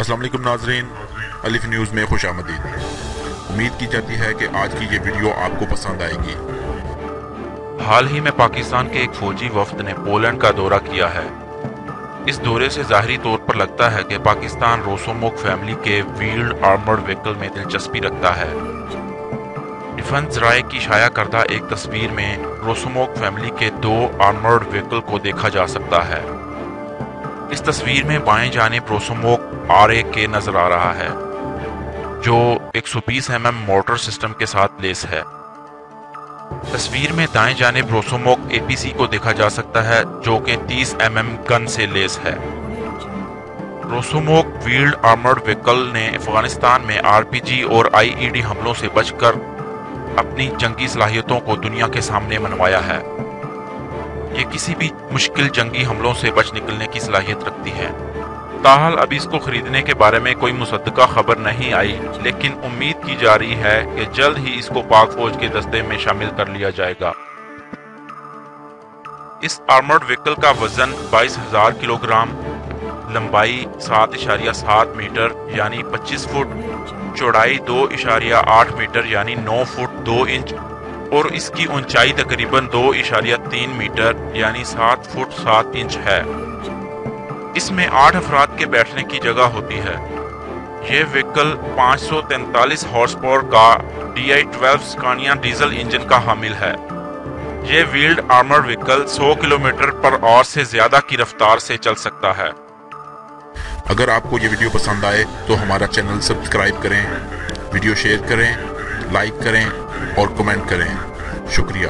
अस्सलाम वालेकुम नाजरीन, अलिफ न्यूज़ में खुश आमदीद। उम्मीद की जाती है कि आज की ये वीडियो आपको पसंद आएगी। हाल ही में पाकिस्तान के एक फौजी वफ्द ने पोलैंड का दौरा किया है। इस दौरे से ज़ाहिरी तौर पर लगता है कि पाकिस्तान रोसोमोक फैमिली के व्हील्ड आर्मर्ड व्हीकल में दिलचस्पी रखता है। डिफेंस राय की शाया करदा एक तस्वीर में रोसोमोक फैमिली के 2 आर्मर्ड व्हीकल को देखा जा सकता है। इस तस्वीर में बाएं जानिब रोसोमोक RAK नजर आ रहा है, जो 120 mm मोटर सिस्टम के साथ लेस है। तस्वीर में दाएं जानिब रोसोमोक APC को देखा जा सकता है, जो कि 30 mm गन से लेस है। रोसोमोक व्हील्ड आर्मर्ड व्हीकल ने अफगानिस्तान में RPG और IED हमलों से बचकर अपनी जंगी सलाहियतों को दुनिया के सामने मनवाया है। ये किसी भी मुश्किल जंगी हमलों से बच निकलने की सलाहियत रखती है। ताहल अभी इसको खरीदने के बारे में कोई मुसद्दका खबर नहीं आई, लेकिन उम्मीद की जा रही है कि जल्द ही इसको पाक फौज के दस्ते में शामिल कर लिया जाएगा। इस आर्मर्ड व्हीकल का वजन 22,000 किलोग्राम, लंबाई 7.7 मीटर यानी 25 फुट, चौड़ाई 2.8 मीटर यानी 9 फुट 2 इंच और इसकी ऊंचाई तकरीबन 2.3 मीटर यानी 7 फुट 7 इंच है। इसमें 8 अफराद के बैठने की जगह होती है। यह व्हीकल 543 हॉर्स पावर का DI-12 स्कानिया डीजल इंजन का हामिल है। यह wheeled armoured vehicle 100 kilometre per hour से ज्यादा की रफ्तार से चल सकता है। अगर आपको ये वीडियो पसंद आए तो हमारा चैनल सब्सक्राइब करें, वीडियो शेयर करें, लाइक करें और कमेंट करें। शुक्रिया।